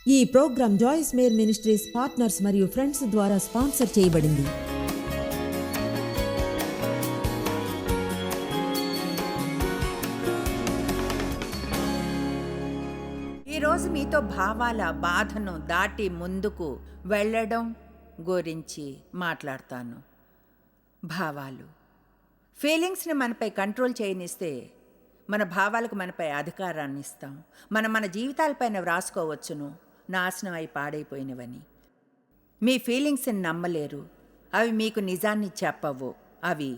ఈ programme Joyce Meyer Ministries partners మరియు friends ద్వారా స్పాన్సర్ చేయబడింది. ఈరోజు మీతో భావాల బాధను దాటి ముందుకు వెళ్ళడం గురించి మాట్లాడతాను. భావాలు, ఫీలింగ్స్ని మనపై కంట్రోల్ చేయనిస్తే మన భావాలకు మనపై అధికారాన్ని ఇస్తాం. మన జీవితాలపైన వ్రాసుకోవచ్చును, నాశనం అయి పాడైపోయినవని. మీ ఫీలింగ్స్ని నమ్మలేరు, అవి మీకు నిజాన్ని చెప్పవు. అవి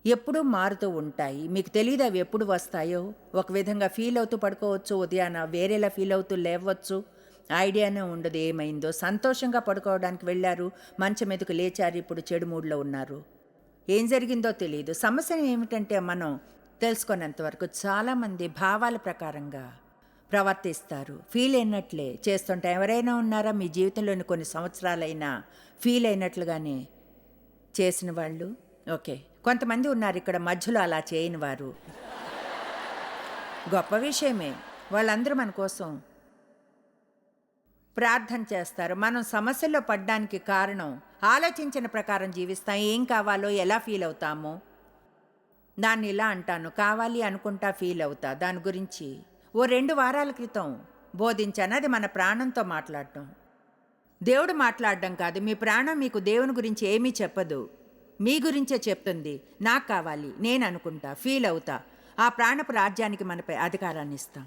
ఎప్పుడూ మారుతూ ఉంటాయి. మీకు తెలియదు అవి ఎప్పుడు వస్తాయో. ఒక విధంగా ఫీల్ అవుతూ పడుకోవచ్చు, ఉదయాన వేరేలా ఫీల్ అవుతూ లేవచ్చు. ఐడియానే ఉండదు ఏమైందో. సంతోషంగా పడుకోవడానికి వెళ్ళారు, మంచం మీదకు లేచారు, ఇప్పుడు చెడు మూడ్లో ఉన్నారు. ఏం జరిగిందో తెలియదు. సమస్య ఏమిటంటే మనం తెలుసుకున్నంతవరకు చాలామంది భావాల ప్రకారంగా ప్రవర్తిస్తారు. ఫీల్ అయినట్లే చేస్తుంటే ఎవరైనా ఉన్నారా మీ జీవితంలోని కొన్ని సంవత్సరాలైనా ఫీల్ అయినట్లుగానే చేసిన వాళ్ళు? ఓకే, కొంతమంది ఉన్నారు ఇక్కడ మధ్యలో అలా చేయని వారు. గొప్ప విషయమే. వాళ్ళందరూ మన కోసం ప్రార్థన చేస్తారు. మనం సమస్యల్లో పడ్డానికి కారణం ఆలోచించిన ప్రకారం జీవిస్తాం. ఏం కావాలో ఎలా ఫీల్ అవుతామో దాన్ని ఇలా అంటాను, కావాలి అనుకుంటా ఫీల్ అవుతా. దాని గురించి ఓ 2 వారాల క్రితం బోధించాను. అది మన ప్రాణంతో మాట్లాడటం. దేవుడు మాట్లాడడం కాదు. మీ ప్రాణం మీకు దేవుని గురించి ఏమీ చెప్పదు, మీ గురించే చెప్తుంది. నాకు కావాలి, నేను అనుకుంటా, ఫీల్ అవుతా. ఆ ప్రాణపు రాజ్యానికి మనపై అధికారాన్ని ఇస్తాం.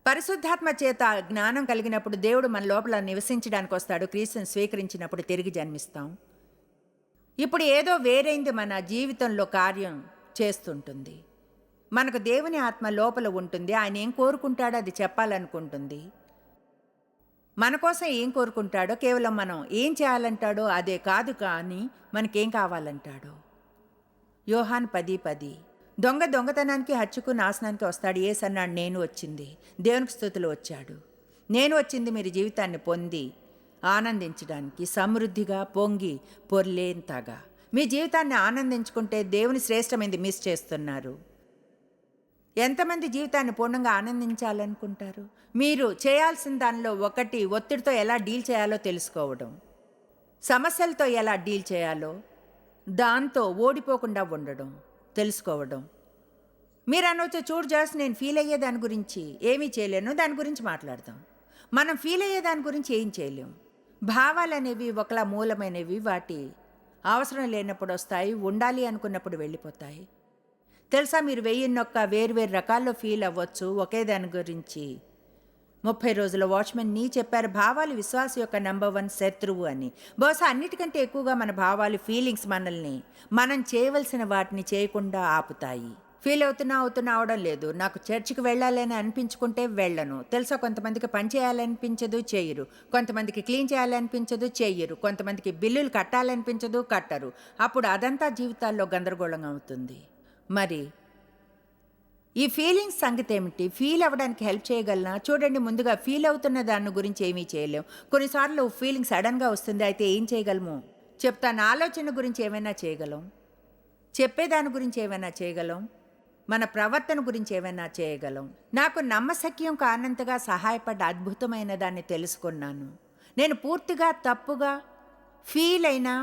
పరిశుద్ధాత్మ చేత జ్ఞానం కలిగినప్పుడు దేవుడు మన లోపల నివసించడానికి వస్తాడు. క్రీస్తుని స్వీకరించినప్పుడు తిరిగి జన్మిస్తాం. ఇప్పుడు ఏదో వేరైంది మన జీవితంలో కార్యం చేస్తుంటుంది. మనకు దేవుని ఆత్మ లోపల ఉంటుంది. ఆయన ఏం కోరుకుంటాడో అది చెప్పాలనుకుంటుంది. మన కోసం ఏం కోరుకుంటాడో, కేవలం మనం ఏం చేయాలంటాడో అదే కాదు, కానీ మనకేం కావాలంటాడో. యోహాను 10:10, దొంగతనానికి, హత్యకు, నాశనానికి వస్తాడు. యేసు అన్నాడు, నేను వచ్చింది. దేవునికి స్తుతులు వచ్చాడు. నేను వచ్చింది మీరు జీవితాన్ని పొంది ఆనందించడానికి, సమృద్ధిగా పొంగి పొర్లేంతగా. మీ జీవితాన్ని ఆనందించుకుంటే దేవుని శ్రేష్టమైనది మిస్ చేస్తున్నారు. ఎంతమంది జీవితాన్ని పూర్ణంగా ఆనందించాలనుకుంటారు? మీరు చేయాల్సిన దానిలో ఒకటి, ఒత్తిడితో ఎలా డీల్ చేయాలో తెలుసుకోవడం, సమస్యలతో ఎలా డీల్ చేయాలో, దాంతో ఓడిపోకుండా ఉండడం తెలుసుకోవడం. మీరు అనవచ్చు, చూడు జాస్, నేను ఫీల్ అయ్యే దాని గురించి ఏమీ చేయలేను, దాని గురించి మాట్లాడదాం. మనం ఫీల్ అయ్యే దాని గురించి ఏం చేయలేం. భావాలు అనేవి ఒకలా మూలమైనవి. వాటి అవసరం లేనప్పుడు వస్తాయి, ఉండాలి అనుకున్నప్పుడు వెళ్ళిపోతాయి. తెలుసా, మీరు 1001 వేరు రకాల్లో ఫీల్ అవ్వచ్చు ఒకే దాని గురించి. 30 రోజుల వాచ్మెన్ నీ చెప్పారు, భావాలు విశ్వాస యొక్క నంబర్ 1 శత్రువు అని. బహుశా అన్నిటికంటే ఎక్కువగా మన భావాలు, ఫీలింగ్స్ మనల్ని మనం చేయవలసిన వాటిని చేయకుండా ఆపుతాయి. ఫీల్ అవుతున్నా అవడం లేదు. నాకు చర్చికి వెళ్ళాలని అనిపించుకుంటే వెళ్ళను. తెలుసా, కొంతమందికి పని చేయాలనిపించదు, చేయరు. కొంతమందికి క్లీన్ చేయాలనిపించదు, చేయరు. కొంతమందికి బిల్లులు కట్టాలనిపించదు, కట్టరు. అప్పుడు అదంతా జీవితాల్లో గందరగోళంగా అవుతుంది. మరి ఈ ఫీలింగ్స్ సంగతి ఏమిటి? ఫీల్ అవ్వడానికి హెల్ప్ చేయగలనా? చూడండి, ముందుగా ఫీల్ అవుతున్న దాని గురించి ఏమీ చేయలేం. కొన్నిసార్లు ఫీలింగ్ సడన్గా వస్తుంది. అయితే ఏం చేయగలము చెప్తాను. ఆలోచన గురించి ఏమైనా చేయగలం, చెప్పేదాని గురించి ఏమైనా చేయగలం, మన ప్రవర్తన గురించి ఏమైనా చేయగలం. నాకు నమ్మశక్యం కానంతగా సహాయపడ్డ అద్భుతమైన దాన్ని తెలుసుకున్నాను. నేను పూర్తిగా తప్పుగా ఫీల్ అయినా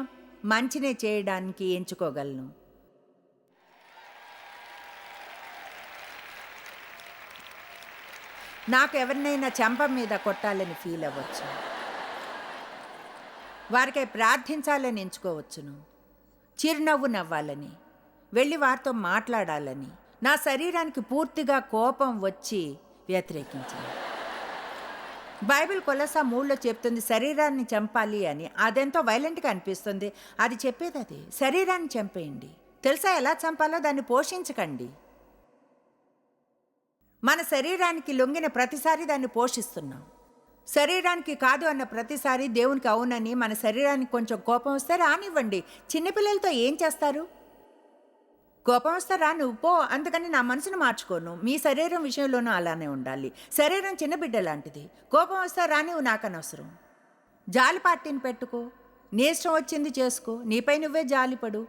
మంచినే చేయడానికి ఎంచుకోగలను. నాకు ఎవరినైనా చెంప మీద కొట్టాలని ఫీల్ అవ్వచ్చు, వారికై ప్రార్థించాలని ఎంచుకోవచ్చును, చిరునవ్వు నవ్వాలని, వెళ్ళి వారితో మాట్లాడాలని. నా శరీరానికి పూర్తిగా కోపం వచ్చి వ్యతిరేకించాను. బైబిల్ కొలసా 3లో చెప్తుంది శరీరాన్ని చంపాలి అని. అదెంతో వైలెంట్గా అనిపిస్తుంది. అది చెప్పేది అది, శరీరాన్ని చంపేయండి. తెలుసా ఎలా చంపాలో? దాన్ని పోషించకండి. మన శరీరానికి లొంగిన ప్రతిసారి దాన్ని పోషిస్తున్నాం. శరీరానికి కాదు అన్న ప్రతిసారి దేవునికి అవునని. మన శరీరానికి కొంచెం కోపం వస్తే రానివ్వండి. చిన్నపిల్లలతో ఏం చేస్తారు? కోపం వస్తే రా, నువ్వు పో. అందుకని నా మనసును మార్చుకోను. మీ శరీరం విషయంలోనూ అలానే ఉండాలి. శరీరం చిన్న బిడ్డ లాంటిది. కోపం వస్తే రా, నువ్వు నాకనవసరం. జాలి పార్టీని పెట్టుకో, నీ ఇష్టం వచ్చింది చేసుకో, నీపై నువ్వే జాలిపడు,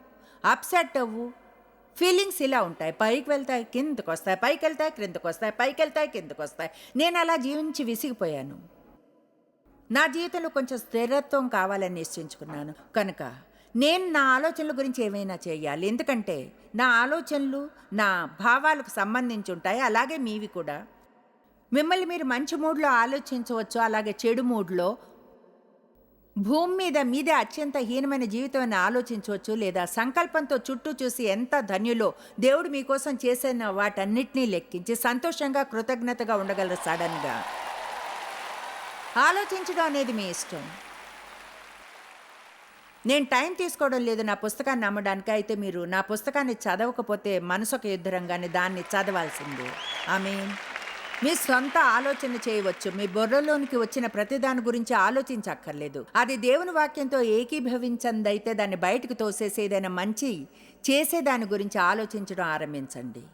అప్సెట్ అవ్వు. ఫీలింగ్స్ ఇలా ఉంటాయి. పైకి వెళ్తాయి, కిందకు వస్తాయి, పైకి వెళ్తాయి, క్రిందకు వస్తాయి, పైకి వెళ్తాయి, కిందకు వస్తాయి. నేను అలా జీవించి విసిగిపోయాను. నా జీవితంలో కొంచెం స్థిరత్వం కావాలని నిశ్చయించుకున్నాను కనుక నేను నా ఆలోచనల గురించి ఏమైనా చేయాలి. ఎందుకంటే నా ఆలోచనలు నా భావాలకు సంబంధించి ఉంటాయి, అలాగే మీవి కూడా. మిమ్మల్ని మీరు మంచి మూడ్లో ఆలోచించవచ్చు, అలాగే చెడు మూడ్లో భూమి మీద మీదే అత్యంత హీనమైన జీవితం అని ఆలోచించవచ్చు, లేదా సంకల్పంతో చుట్టూ చూసి ఎంత ధన్యులో దేవుడు మీకోసం చేసిన వాటన్నిటినీ లెక్కించి సంతోషంగా కృతజ్ఞతగా ఉండగలరు. సడన్గా ఆలోచించడం అనేది మీ ఇష్టం. నేను టైం తీసుకోవడం లేదు నా పుస్తకాన్ని నమ్మడానికి. అయితే మీరు నా పుస్తకాన్ని చదవకపోతే మనసొక యుద్ధరంగాన్ని దాన్ని చదవాల్సిందే. మీ సొంత ఆలోచన చేయవచ్చు. మీ బుర్రలోనికి వచ్చిన ప్రతిదాని గురించి ఆలోచించక్కర్లేదు. అది దేవుని వాక్యంతో ఏకీభవించందైతే దాన్ని బయటకు తోసేసి ఏదైనా మంచి చేసేదాని గురించి ఆలోచించడం ఆరంభించండి.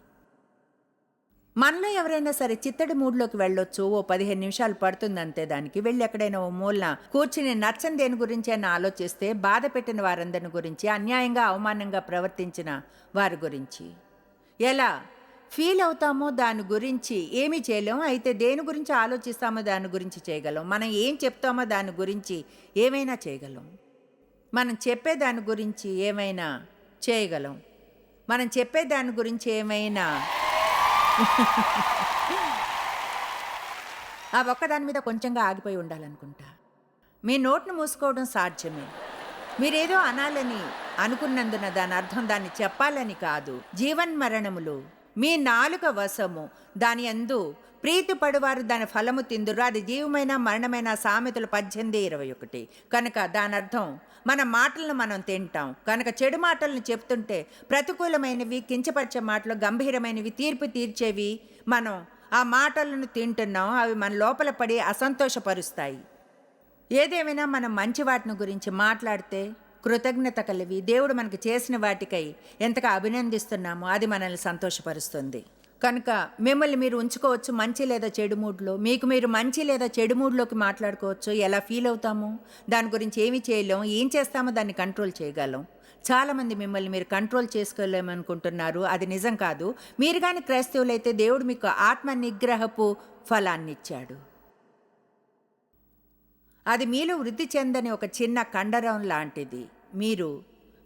మనలో ఎవరైనా సరే చిత్తడి మూడ్లోకి వెళ్ళొచ్చు. ఓ 15 నిమిషాలు పడుతుంది అంతే. దానికి వెళ్ళి ఎక్కడైనా ఓ మూలన కూర్చుని నచ్చని దేని గురించి అని ఆలోచిస్తే బాధ పెట్టిన వారందరిని గురించి, అన్యాయంగా అవమానంగా ప్రవర్తించిన వారి గురించి ఎలా ఫీల్ అవుతామో దాని గురించి ఏమీ చేయలేం. అయితే దేని గురించి ఆలోచిస్తామో దాని గురించి చేయగలం. మనం ఏం చెప్తామో దాని గురించి ఏమైనా చేయగలం. మనం చెప్పే దాని గురించి ఏమైనా చేయగలం. మనం చెప్పే దాని గురించి ఏమైనా ఆ ఒక్కదాని మీద కొంచెంగా ఆగిపోయి ఉండాలనుకుంటా. మీ నోట్ను మూసుకోవడం సాధ్యమే. మీరేదో అనాలని అనుకున్నందున దాని అర్థం దాన్ని చెప్పాలని కాదు. జీవన్మరణములు మీ నాలుక వశము, దాని యందు ప్రీతిపడువారు దాని ఫలము తిందురు. అది జీవమైన మరణమైన. సామెతలు 18:21. కనుక దాని అర్థం మన మాటలను మనం తింటాం. కనుక చెడు మాటలను చెప్తుంటే ప్రతికూలమైనవి, కించపరిచే మాటలు, గంభీరమైనవి, తీర్పు తీర్చేవి మనం ఆ మాటలను తింటున్నాం. అవి మన లోపల పడి అసంతోషపరుస్తాయి. ఏదేమైనా మనం మంచి వాటిని గురించి మాట్లాడితే కృతజ్ఞత కలిగి దేవుడు మనకు చేసిన వాటికై ఎంతగా అభినందిస్తున్నామో అది మనల్ని సంతోషపరుస్తుంది. కనుక మిమ్మల్ని మీరు ఉంచుకోవచ్చు మంచి లేదా చెడు మూడ్లో. మీకు మీరు మంచి లేదా చెడు మూడ్లోకి మాట్లాడుకోవచ్చు. ఎలా ఫీల్ అవుతామో దాని గురించి ఏమి చేయలేం. ఏం చేస్తామో దాన్ని కంట్రోల్ చేయగలం. చాలామంది మిమ్మల్ని మీరు కంట్రోల్ చేసుకోలేమనుకుంటున్నారు. అది నిజం కాదు. మీరు కానీ క్రైస్తవులైతే దేవుడు మీకు ఆత్మ నిగ్రహపు ఫలాన్ని ఇచ్చాడు. అది మీలో వృద్ధి చెందని ఒక చిన్న కండరం లాంటిది. మీరు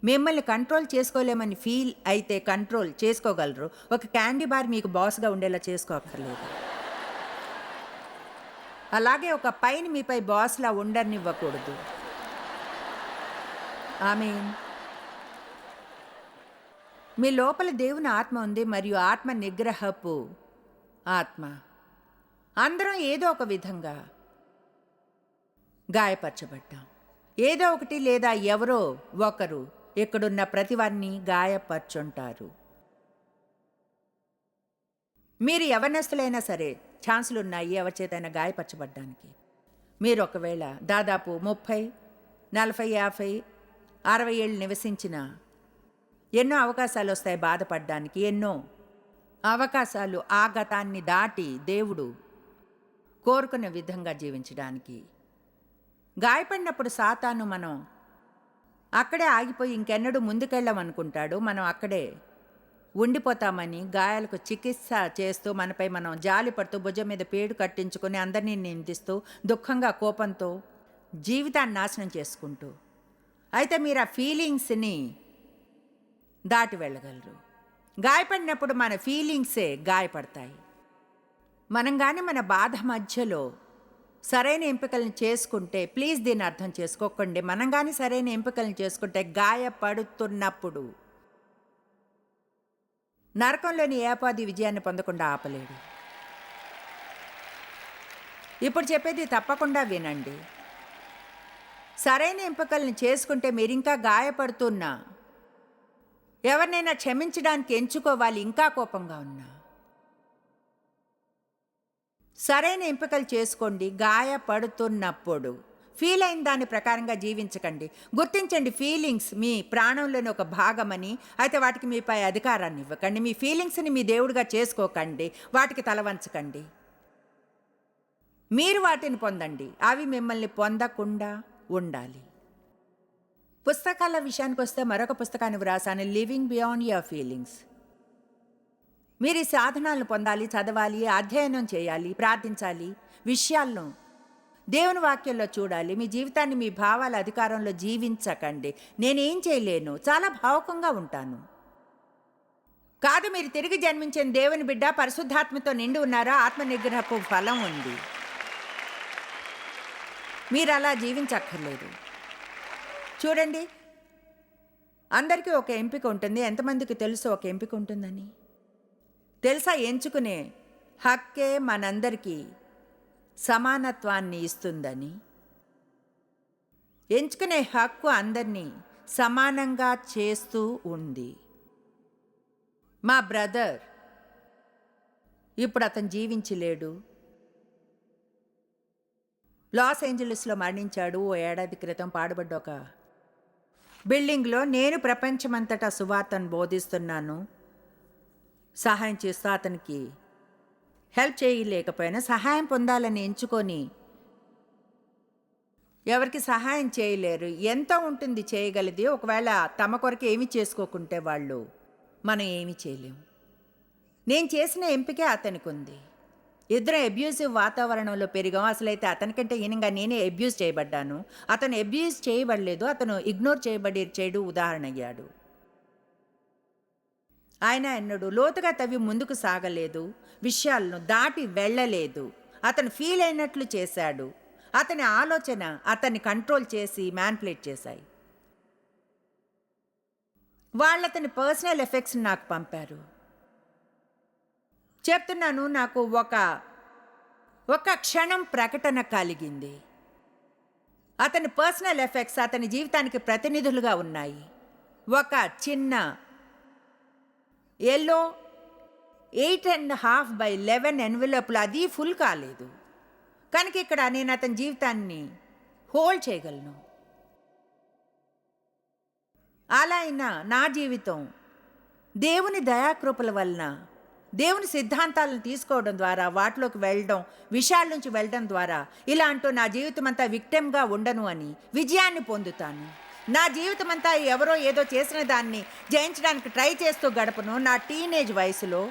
మిమ్మల్ని కంట్రోల్ చేసుకోలేమని ఫీల్ అయితే కంట్రోల్ చేసుకోగలరు. ఒక క్యాండీ బార్ మీకు బాస్గా ఉండేలా చేసుకోక్కర్లేదు. అలాగే ఒక పైన మీపై బాస్లా ఉండనివ్వకూడదు. మీ లోపల దేవుని ఆత్మ ఉంది, మరియు ఆత్మ నిగ్రహపు ఆత్మ. అందరం ఏదో ఒక విధంగా గాయపరచబడ్డాం. ఏదో ఒకటి లేదా ఎవరో ఒకరు ఇక్కడున్న ప్రతివారిని గాయపరచుంటారు. మీరు యవనస్తులైనా సరే ఛాన్సులు ఉన్నాయి ఎవరి చేతైనా గాయపరచబడ్డానికి. మీరు ఒకవేళ దాదాపు 30, 40, 50, 60 ఏళ్ళు నివసించిన ఎన్నో అవకాశాలు వస్తాయి బాధపడడానికి. ఎన్నో అవకాశాలు ఆ గతాన్ని దాటి దేవుడు కోరుకున్న విధంగా జీవించడానికి. గాయపడినప్పుడు సాతాను మనం అక్కడే ఆగిపోయి ఇంకెన్నడూ ముందుకెళ్ళామనుకుంటాడు. మనం అక్కడే ఉండిపోతామని గాయాలకు చికిత్స చేస్తూ మనపై మనం జాలి పడుతూ భుజం మీద పేడు కట్టించుకొని అందరినీ నిందిస్తూ దుఃఖంగా కోపంతో జీవితాన్ని నాశనం చేసుకుంటూ. అయితే మీరు ఆ ఫీలింగ్స్ని దాటి వెళ్ళగలరు. గాయపడినప్పుడు మన ఫీలింగ్సే గాయపడతాయి. మనం కానీ మన బాధ మధ్యలో సరైన ఎంపికలను చేసుకుంటే, ప్లీజ్ దీన్ని అర్థం చేసుకోకండి, మనం కానీ సరైన ఎంపికలను చేసుకుంటే గాయపడుతున్నప్పుడు నరకంలోని ఏ అపాధి విజయాన్ని పొందకుండా ఆపలేడు. ఇప్పుడు చెప్పేది తప్పకుండా వినండి. సరైన ఎంపికలను చేసుకుంటే మీరు ఇంకా గాయపడుతున్నా, ఎవరినైనా క్షమించడానికి ఎంచుకోవాలి ఇంకా కోపంగా ఉన్నా. సరైన ఎంపికలు చేసుకోండి. గాయపడుతున్నప్పుడు ఫీల్ అయిన దాని ప్రకారంగా జీవించకండి. గుర్తించండి, ఫీలింగ్స్ మీ ప్రాణంలోని ఒక భాగమని. అయితే వాటికి మీపై అధికారాన్ని ఇవ్వకండి. మీ ఫీలింగ్స్ని మీ దేవుడిగా చేసుకోకండి. వాటికి తలవంచకండి. మీరు వాటిని పొందండి. అవి మిమ్మల్ని పొందకుండా ఉండాలి. పుస్తకాల విషయానికి వస్తే మరొక పుస్తకాన్ని వ్రాసాను, లివింగ్ బియాండ్ యువర్ ఫీలింగ్స్. మీరు ఈ సాధనాలను పొందాలి, చదవాలి, అధ్యయనం చేయాలి, ప్రార్థించాలి, విషయాలను దేవుని వాక్యంలో చూడాలి. మీ జీవితాన్ని మీ భావాల అధికారంలో జీవించకండి. నేనేం చేయలేను, చాలా భావుకంగా ఉంటాను. కాదు, మీరు తిరిగి జన్మించిన దేవుని బిడ్డ, పరిశుద్ధాత్మతో నిండి ఉన్నారా, ఆత్మ నిగ్రహపు ఫలం ఉంది. మీరు అలా జీవించక్కర్లేదు. చూడండి, అందరికీ ఒక ఎంపిక ఉంటుంది. ఎంతమందికి తెలుసు ఒక ఎంపిక ఉంటుందని? తెలుసా? ఎంచుకునే హక్కే మనందరికీ సమానత్వాన్ని ఇస్తుందని. ఎంచుకునే హక్కు అందరినీ సమానంగా చేస్తూ ఉంది. మా బ్రదర్ ఇప్పుడు అతను జీవించలేడు. లాస్ ఏంజలీస్లో మరణించాడు. ఓ ఏడాది క్రితం పాడుబడ్డ ఒక బిల్డింగ్లో నేను ప్రపంచమంతటా సువార్తను బోధిస్తున్నాను, సహాయం చేస్తూ అతనికి హెల్ప్ చేయలేకపోయినా సహాయం పొందాలని ఎంచుకొని ఎవరికి సహాయం చేయలేరు. ఎంత ఉంటుంది చేయగలిది? ఒకవేళ తమ కొరకు ఏమి చేసుకోకుంటే వాళ్ళు మనం ఏమీ చేయలేము. నేను చేసిన ఎంపికే అతనికి ఉంది. ఇద్దరం అబ్యూజివ్ వాతావరణంలో పెరిగాం. అసలైతే అతనికంటే ఈనంగా నేనే అబ్యూజ్ చేయబడ్డాను. అతను అబ్యూజ్ చేయబడలేదు, అతను ఇగ్నోర్ చేయడు ఉదాహరణ అయ్యాడు. ఆయన ఎన్నడూ లోతుగా తవ్వి ముందుకు సాగలేదు, విషయాలను దాటి వెళ్ళలేదు. అతను ఫీల్ అయినట్లు చేశాడు. అతని ఆలోచన అతన్ని కంట్రోల్ చేసి మ్యానిపులేట్ చేశాయి. వాళ్ళతని పర్సనల్ ఎఫెక్ట్స్ నాకు పంపారు. చెప్తున్నాను, నాకు ఒక క్షణం ప్రకటన కలిగింది. అతని పర్సనల్ ఎఫెక్ట్స్ అతని జీవితానికి ప్రతినిధులుగా ఉన్నాయి. ఒక చిన్న ఎల్లో 8.5 by 11 ఎన్వెలప్లు, అది ఫుల్ కాలేదు. కనుక ఇక్కడ నేను అతని జీవితాన్ని హోల్డ్ చేయగలను. అలా అయినా నా జీవితం దేవుని దయాకృపల వలన, దేవుని సిద్ధాంతాలను తీసుకోవడం ద్వారా, వాటిలోకి వెళ్ళడం, విషయాల నుంచి వెళ్ళడం ద్వారా ఇలా అంటూ నా జీవితం అంతా విక్టిమ్గా ఉండను అని విజయాన్ని పొందుతాను. నా జీవితం అంతా ఎవరో ఏదో చేసిన దాన్ని జయించడానికి ట్రై చేస్తూ గడపను. నా టీనేజ్ వయసులో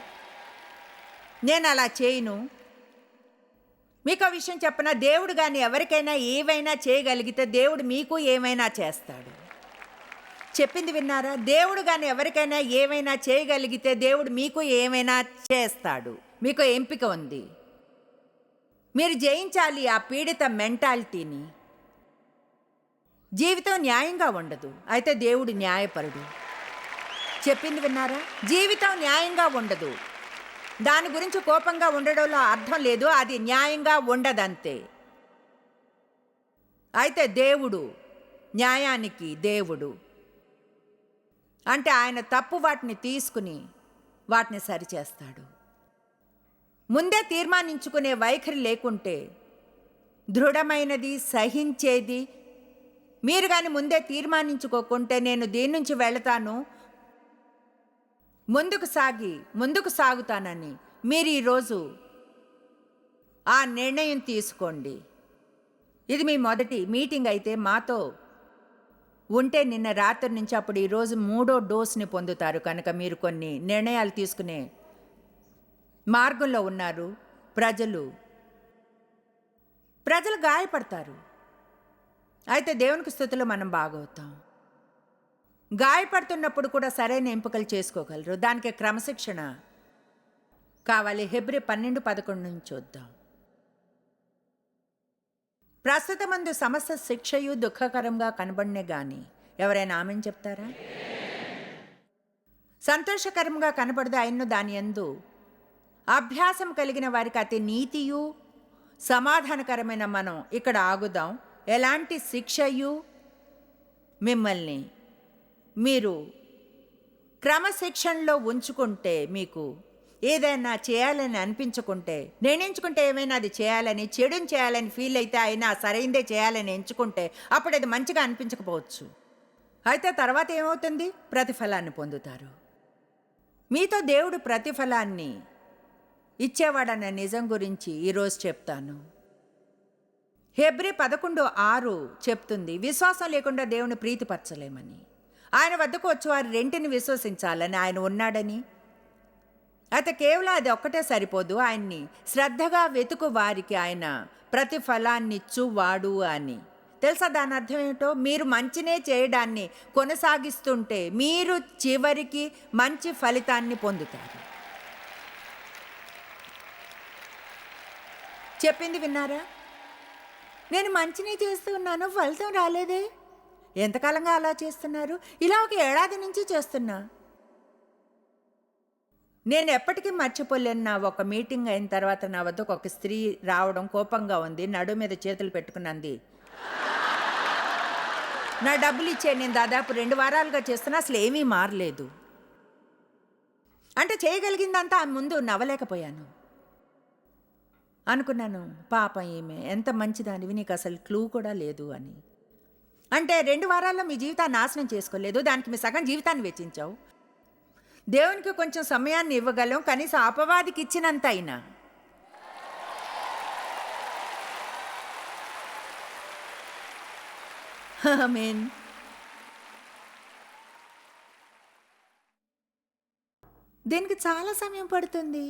నేను అలా చేయను. మీకు ఆ విషయం చెప్పనా? దేవుడు కానీ ఎవరికైనా ఏవైనా చేయగలిగితే దేవుడు మీకు ఏమైనా చేస్తాడు. చెప్పింది విన్నారా? దేవుడు కానీ ఎవరికైనా ఏమైనా చేయగలిగితే దేవుడు మీకు ఏమైనా చేస్తాడు. మీకు ఎంపిక ఉంది. మీరు జయించాలి ఆ పీడిత మెంటాలిటీని. జీవితం న్యాయంగా ఉండదు, అయితే దేవుడు న్యాయపరుడు. చెప్పింది విన్నారా? జీవితం న్యాయంగా ఉండదు, దాని గురించి కోపంగా ఉండడంలో అర్థం లేదు. అది న్యాయంగా ఉండదంతే. అయితే దేవుడు న్యాయానికి దేవుడు. అంటే ఆయన తప్పు వాటిని తీసుకుని వాటిని సరిచేస్తాడు. ముందే తీర్మానించుకునే వైఖరి లేకుంటే, దృఢమైనది, సహించేది మీరు కానీ ముందే తీర్మానించుకోకుంటే, నేను దీని నుంచి వెళతాను, ముందుకు సాగుతానని మీరు ఈరోజు ఆ నిర్ణయం తీసుకోండి. ఇది మీ మొదటి మీటింగ్ అయితే మాతో ఉంటే నిన్న రాత్రి నుంచి అప్పుడు ఈరోజు 3వ డోస్ని పొందుతారు. కనుక మీరు కొన్ని నిర్ణయాలు తీసుకునే మార్గంలో ఉన్నారు. ప్రజలు గాయపడతారు, అయితే దేవునికి స్తుతిలో మనం బాగవుతాం. గాయపడుతున్నప్పుడు కూడా సరైన ఎంపికలు చేసుకోగలరు. దానికి క్రమశిక్షణ కావాలి. హెబ్రీ 12:11 నుంచి చూద్దాం. ప్రస్తుతమందు సమస్త శిక్షయు దుఃఖకరంగా కనబడినే గాని, ఎవరైనా ఆమెను చెప్తారా? సంతోషకరంగా కనబడదు, అయిన దాని యందు అభ్యాసం కలిగిన వారికి అతి నీతియు సమాధానకరమైన. మనం ఇక్కడ ఆగుదాం. ఎలాంటి శిక్షయు మిమ్మల్ని మీరు క్రమశిక్షణలో ఉంచుకుంటే, మీకు ఏదైనా చేయాలని అనిపించుకుంటే, నిర్ణయించుకుంటే ఏమైనా అది చేయాలని, చెడుని చేయాలని ఫీల్ అయితే అయినా సరైందే చేయాలని ఎంచుకుంటే, అప్పుడు అది మంచిగా అనిపించకపోవచ్చు. అయితే తర్వాత ఏమవుతుంది? ప్రతిఫలాన్ని పొందుతారు. మీతో దేవుడు ప్రతిఫలాన్ని ఇచ్చేవాడన్న నిజం గురించి ఈరోజు చెప్తాను. హెబ్రీ 11:6 చెప్తుంది, విశ్వాసం లేకుండా దేవుని ప్రీతిపరచలేమని. ఆయన వద్దకు వచ్చి వారు రెంటిని విశ్వసించాలని, ఆయన ఉన్నాడని, అయితే కేవలం అది ఒక్కటే సరిపోదు, ఆయన్ని శ్రద్ధగా వెతుకు వారికి ఆయన ప్రతిఫలాన్నిచ్చువాడు అని. తెలుసా దాని అర్థం ఏమిటో? మీరు మంచినే చేయడాన్ని కొనసాగిస్తుంటే మీరు చివరికి మంచి ఫలితాన్ని పొందుతారు. చెప్పింది విన్నారా? నేను మంచినే చేస్తూ ఉన్నాను, ఫలితం రాలేదే. ఎంతకాలంగా అలా చేస్తున్నారు? ఇలా 1 ఏడాది నుంచి చేస్తున్నా. నేను ఎప్పటికీ మర్చిపోలేను, నా ఒక మీటింగ్ అయిన తర్వాత నా వద్దకు ఒక స్త్రీ రావడం, కోపంగా ఉంది, నడు మీద చేతులు పెట్టుకున్నది, నా డబ్బులు ఇచ్చే, నేను దాదాపు 2 వారాలుగా చేస్తున్నా, అసలు ఏమీ మారలేదు. అంటే చేయగలిగిందంతా ఆమె ముందు నవ్వలేకపోయాను. అనుకున్నాను, పాపం ఈమె ఎంత మంచిదానివి, నీకు అసలు క్లూ కూడా లేదు అని. అంటే 2 వారాల్లో మీ జీవితాన్ని నాశనం చేసుకోలేదు, దానికి మీ సగం జీవితాన్ని వెచ్చించావు. దేవునికి కొంచెం సమయాన్ని ఇవ్వగలం, కనీసం అపవాదికి ఇచ్చినంత అయినా. ఆమేన్. దీనికి చాలా సమయం పడుతుంది.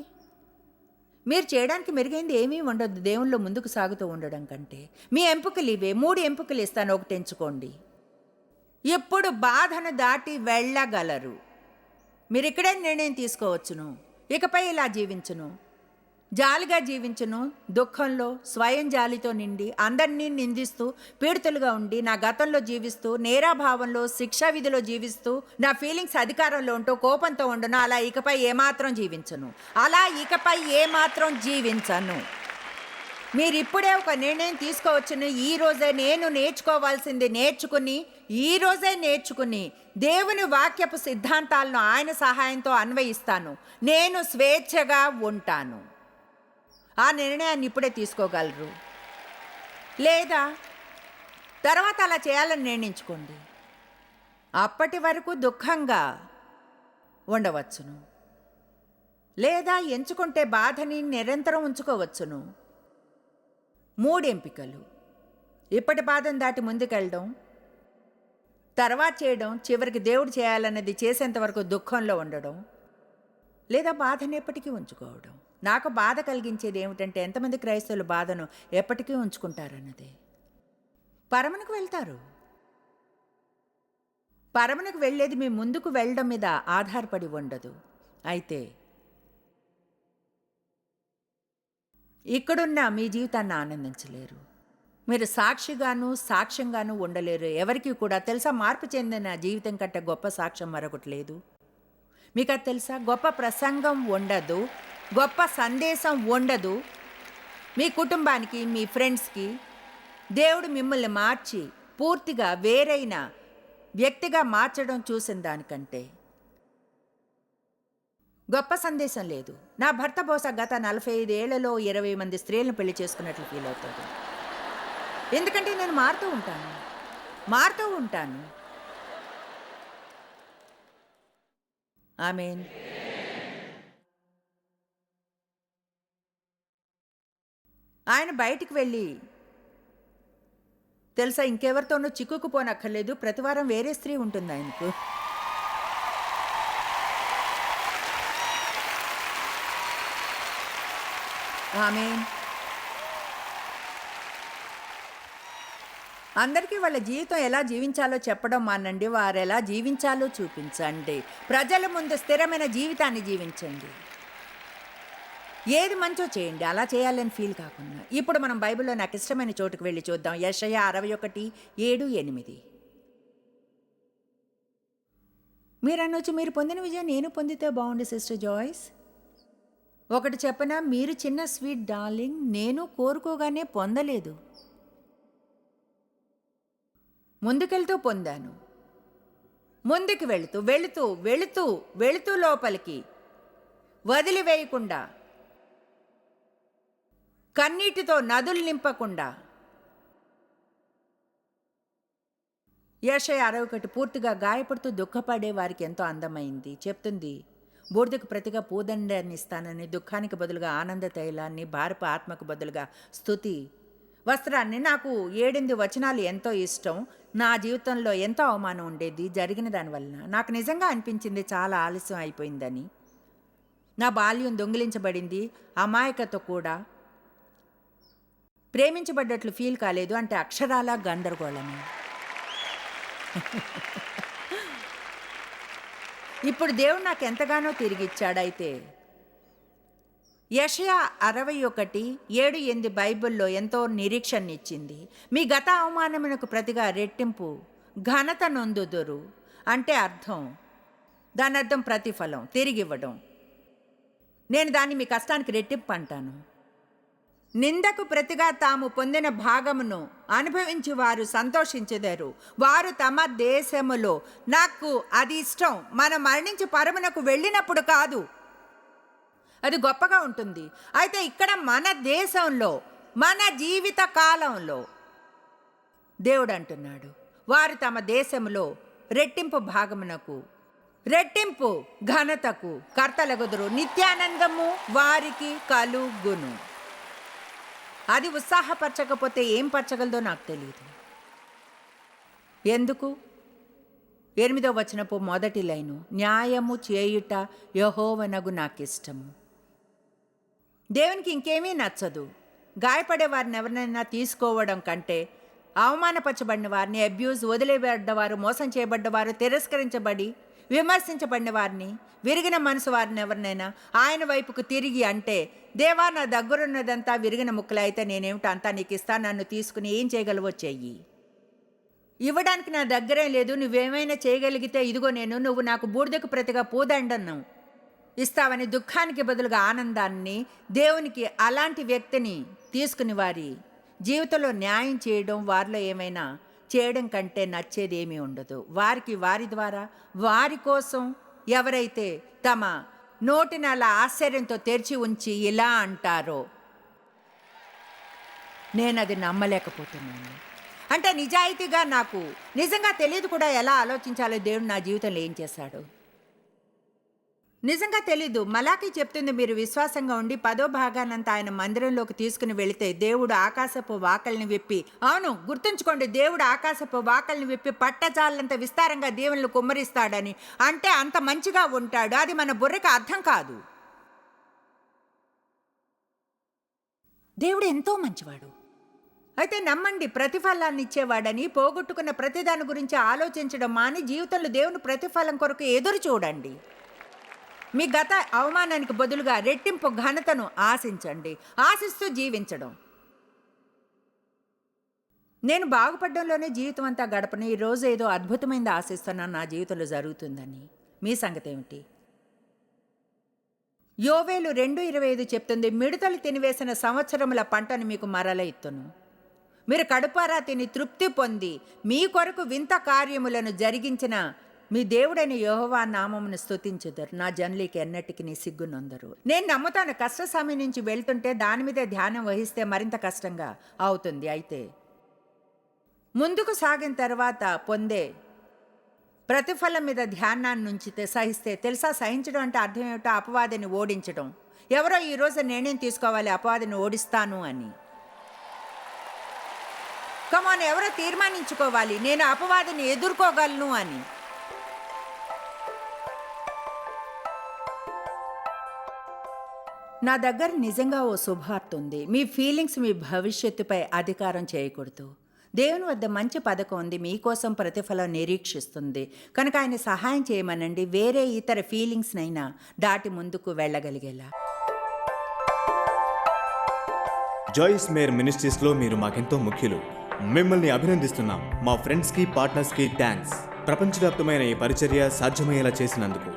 మీరు చేయడానికి మెరుగైంది ఏమీ ఉండదు దేవునిలో ముందుకు సాగుతూ ఉండడం కంటే. మీ ఎంపికలు ఇవే, 3 ఎంపికలు ఇస్తాను, ఒకటి ఎంచుకోండి. ఎప్పుడు బాధను దాటి వెళ్ళగలరు. మీరు ఇక్కడే నిర్ణయం తీసుకోవచ్చును, ఇకపై ఇలా జీవించును, జాలిగా జీవించును, దుఃఖంలో స్వయం జాలితో నిండి అందరినీ నిందిస్తూ పీడితులుగా ఉండి నా గతంలో జీవిస్తూ, నేరాభావంలో శిక్షా విధిలో జీవిస్తూ, నా ఫీలింగ్స్ అధికారంలో ఉంటూ కోపంతో ఉండను. అలా ఇకపై ఏమాత్రం జీవించను. మీరు ఇప్పుడే ఒక నిర్ణయం తీసుకోవచ్చును. ఈ రోజే నేను నేర్చుకోవాల్సింది నేర్చుకుని దేవుని వాక్యపు సిద్ధాంతాలను ఆయన సహాయంతో అన్వయిస్తాను. నేను స్వేచ్ఛగా ఉంటాను. ఆ నిర్ణయాన్ని ఇప్పుడే తీసుకోగలరు. లేదా తర్వాత అలా చేయాలని నిర్ణయించుకోండి. అప్పటి వరకు దుఃఖంగా ఉండవచ్చును, లేదా ఎంచుకుంటే బాధని నిరంతరం ఉంచుకోవచ్చును. 3 ఎంపికలు. ఇప్పటి బాధను దాటి ముందుకెళ్ళడం, తర్వాత చేయడం, చివరికి దేవుడు చేయాలన్నది చేసేంత వరకు దుఃఖంలో ఉండడం, లేదా బాధను ఎప్పటికీ ఉంచుకోవడం. నాకు బాధ కలిగించేది ఏమిటంటే, ఎంతమంది క్రైస్తవులు బాధను ఎప్పటికీ ఉంచుకుంటారన్నదే. పరమునకు వెళ్తారు. పరమునకు వెళ్ళేది మీ ముందుకు వెళ్ళడం మీద ఆధారపడి ఉండదు. అయితే ఇక్కడున్న మీ జీవితాన్ని ఆనందించలేరు. మీరు సాక్ష్యంగాను ఉండలేరు. ఎవరికి కూడా తెలుసా, మార్పు చెందిన జీవితం కంటే గొప్ప సాక్ష్యం మరొకటి లేదు. మీకు అది తెలుసా? గొప్ప ప్రసంగం ఉండదు, గొప్ప సందేశం ఉండదు. మీ కుటుంబానికి, మీ ఫ్రెండ్స్కి దేవుడు మిమ్మల్ని మార్చి పూర్తిగా వేరైన వ్యక్తిగా మార్చడం చూసిన దానికంటే గొప్ప సందేశం లేదు. నా భర్త బహుశా గత 45 ఏళ్లలో 20 మంది స్త్రీలను పెళ్లి చేసుకున్నట్లు ఫీల్ అవుతాడు. ఎందుకంటే నేను మారుతూ ఉంటాను. ఆమేన్. ఆయన బయటికి వెళ్ళి, తెలుసా, ఇంకెవరితోనూ చిక్కుకుపోనక్కర్లేదు. ప్రతివారం వేరే స్త్రీ ఉంటుంది ఆయనకు. ఆమేన్. అందరికీ వాళ్ళ జీవితం ఎలా జీవించాలో చెప్పడం మానండి, వారు ఎలా జీవించాలో చూపించండి. ప్రజల ముందు స్థిరమైన జీవితాన్ని జీవించండి. ఏది మంచో చేయండి, అలా చేయాలని ఫీల్ కాకుండా. ఇప్పుడు మనం బైబిల్లో నాకు ఇష్టమైన చోటుకు వెళ్ళి చూద్దాం. యెషయా 61:7-8. మీరు అనొచ్చు, మీరు పొందిన విజయం నేను పొందితే బాగుంది సిస్టర్ జాయ్స్. ఒకటి చెప్పనా, మీరు చిన్న స్వీట్ డార్లింగ్, నేను కోరుకోగానే పొందలేదు. ముందుకెళ్తూ పొందాను. ముందుకు వెళుతూ లోపలికి వదిలివేయకుండా, కన్నీటితో నదులు నింపకుండా. యెషయా 61 పూర్తిగా గాయపడుతూ దుఃఖపడే వారికి ఎంతో అందమైంది. చెప్తుంది, బూడిదకు ప్రతిగా పూదండాన్ని ఇస్తానని, దుఃఖానికి బదులుగా ఆనంద తైలాన్ని, భారపు ఆత్మకు బదులుగా స్తుతి వస్త్రాన్ని. నాకు 7 వచనాలు ఎంతో ఇష్టం. నా జీవితంలో ఎంతో అవమానం ఉండేది జరిగిన దానివలన. నాకు నిజంగా అనిపించింది చాలా ఆలస్యం అయిపోయిందని. నా బాల్యం దొంగిలించబడింది, అమాయకత కూడా. ప్రేమించబడ్డట్లు ఫీల్ కాలేదు అంటే అక్షరాల గందరగోళమే. ఇప్పుడు దేవుడు నాకు ఎంతగానో తిరిగిచ్చాడైతే. యెషయా 61:7-8 బైబిల్లో ఎంతో నిరీక్షణనిచ్చింది. మీ గత అవమానమునకు ప్రతిగా రెట్టింపు ఘనత నొందుదురు అంటే దాని అర్థం ప్రతిఫలం తిరిగివ్వడం. నేను దాన్ని మీ కష్టానికి రెట్టింపు అంటాను. నిందకు ప్రతిగా తాము పొందిన భాగమును అనుభవించి వారు సంతోషించెదరు. వారు తమ దేశములో, నాకు అది ఇష్టం, మనం మరణించి పరమునకు వెళ్ళినప్పుడు కాదు, అది గొప్పగా ఉంటుంది. అయితే ఇక్కడ మన దేశంలో, మన జీవిత కాలంలో దేవుడు అంటున్నాడు, వారు తమ దేశములో రెట్టింపు భాగమునకు, రెట్టింపు ఘనతకు కర్తలగుదురు, నిత్యానందము వారికి కలుగును. అది ఉత్సాహపరచకపోతే ఏం పరచగలదో నాకు తెలియదు. ఎందుకు? 8వ వచనపు మొదటి లైను, న్యాయము చేయుట యెహోవానగు నాకిష్టము. దేవునికి ఇంకేమీ నచ్చదు. గాయపడే వారిని ఎవరినైనా తీసుకోవడం కంటే అవమానపరచబడిన వారిని, అబ్యూజ్, వదిలివేడ్డవారు, మోసం చేయబడ్డవారు, తిరస్కరించబడి విమర్శించబడిన వారిని, విరిగిన మనసు వారిని ఎవరినైనా ఆయన వైపుకు తిరిగి అంటే, దేవా నా దగ్గరున్నదంతా విరిగిన ముక్కలు అయితే నేనేమిటో అంతా నీకు ఇస్తాను, నన్ను తీసుకుని ఏం చేయగలవో చెయ్యి. ఇవ్వడానికి నా దగ్గరేం లేదు, నువ్వేమైనా చేయగలిగితే ఇదిగో నువ్వు నాకు బూడిదకు ప్రతిగా పూదండను ఇస్తావని దుఃఖానికి బదులుగా ఆనందాన్ని దేవునికి అలాంటి వ్యక్తిని తీసుకుని వారి జీవితంలో న్యాయం చేయడం, వారిలో ఏమైనా చేయడం కంటే నచ్చేది ఏమీ ఉండదు. వారికి వారి ద్వారా వారి కోసం ఎవరైతే తమ నోటిని అలా ఆశ్చర్యంతో తెరిచి ఉంచి ఇలా అంటారో, నేను అది నమ్మలేకపోతున్నాను. అంటే నిజాయితీగా నాకు నిజంగా తెలియదు కూడా ఎలా ఆలోచించాలో దేవుడు నా జీవితంలో ఏం చేశాడు నిజంగా తెలీదు. మలాకి చెప్తుంది, మీరు విశ్వాసంగా ఉండి 10వ భాగానంతా ఆయన మందిరంలోకి తీసుకుని వెళితే దేవుడు ఆకాశపు వాకల్ని విప్పి, అవును గుర్తుంచుకోండి, దేవుడు ఆకాశపు వాకల్ని విప్పి పట్టజాలంత విస్తారంగా దేవుళ్ళు కుమ్మరిస్తాడని. అంటే అంత మంచిగా ఉంటాడు. అది మన బుర్రకి అర్థం కాదు. దేవుడు ఎంతో మంచివాడు. అయితే నమ్మండి, ప్రతిఫలాన్ని ఇచ్చేవాడని. పోగొట్టుకున్న ప్రతిదాని గురించి ఆలోచించడం మాని జీవితంలో దేవుని ప్రతిఫలం కొరకు ఎదురు చూడండి. మీ గత అవమానానికి బదులుగా రెట్టింపు ఘనతను ఆశించండి, ఆశిస్తూ జీవించడం. నేను బాగుపడడంలోనే జీవితం అంతా గడపను. ఈరోజు ఏదో అద్భుతమైనది ఆశిస్తున్నాను నా జీవితంలో జరుగుతుందని. మీ సంగతి ఏమిటి? యోవేలు 2:25 చెప్తుంది, మిడతలు తినివేసిన సంవత్సరముల పంటను మీకు మరల ఇత్తును. మీరు కడుపారా తిని తృప్తి పొంది మీ కొరకు వింత కార్యములను జరిగించిన మీ దేవుడైన యెహోవా నామమును స్తుతించుదరు. నా జనులకి ఎన్నటికి నీ సిగ్గునొందరు. నేను నమ్ముతాను, కష్ట సమయం నుంచి వెళ్తుంటే దాని మీదే ధ్యానం వహిస్తే మరింత కష్టంగా అవుతుంది. అయితే ముందుకు సాగిన తర్వాత పొందే ప్రతిఫలం మీద ధ్యానాన్ని ఉంచితే సహిస్తే, తెలుసా సహించడం అంటే అర్థం ఏమిటో? అపవాదిని ఓడించడం. ఎవరో ఈరోజు నేనేం తీసుకోవాలి, అపవాదిని ఓడిస్తాను అని. కమాన్, ఎవరో తీర్మానించుకోవాలి, నేను అపవాదిని ఎదుర్కోగలను అని. నా దగ్గర నిజంగా ఓ శుభార్త ఉంది. మీ ఫీలింగ్స్ మీ భవిష్యత్తుపై అధికారం చేయకూడదు. దేవుని వద్ద మంచి పథకం ఉంది, మీకోసం ప్రతిఫలం నిరీక్షిస్తుంది. కనుక ఆయన సహాయం చేయమనండి, వేరే ఇతర ఫీలింగ్స్నైనా దాటి ముందుకు వెళ్ళగలిగేలా. జాయిస్ మేర్ మినిస్ట్రీస్లో మీరు మాకెంతో ముఖ్యులు. మిమ్మల్ని అభినందిస్తున్నాం. మా ఫ్రెండ్స్కి, పార్ట్నర్స్కి థ్యాంక్స్. ప్రపంచవ్యాప్తమైన ఈ పరిచర్య సాధ్యమయ్యేలా చేసినందుకు.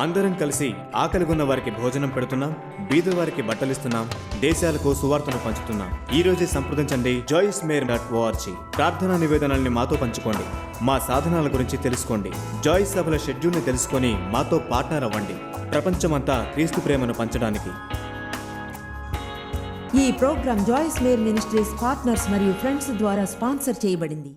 అందరం కలిసి ఆకలిగొన్న వారికి భోజనం పెడుతున్నాం, బీద వారికి బట్టలిస్తున్నాం, దేశాలకు సువార్తను పంచుతున్నాం. ఈ రోజే సంప్రదించండి joycemeir.org. ప్రార్థనా నివేదనల్ని మాతో పంచుకోండి, మా సాధనాల గురించి తెలుసుకోండి, జాయిస్ సభల షెడ్యూల్ని తెలుసుకొని మాతో పార్ట్నర్ అవ్వండి. ప్రపంచమంతా క్రీస్తు ప్రేమను పంచడానికి. ఈ programme Joyce Meyer Ministries partners మరియు ఫ్రెండ్స్ ద్వారా స్పాన్సర్ చేయబడింది.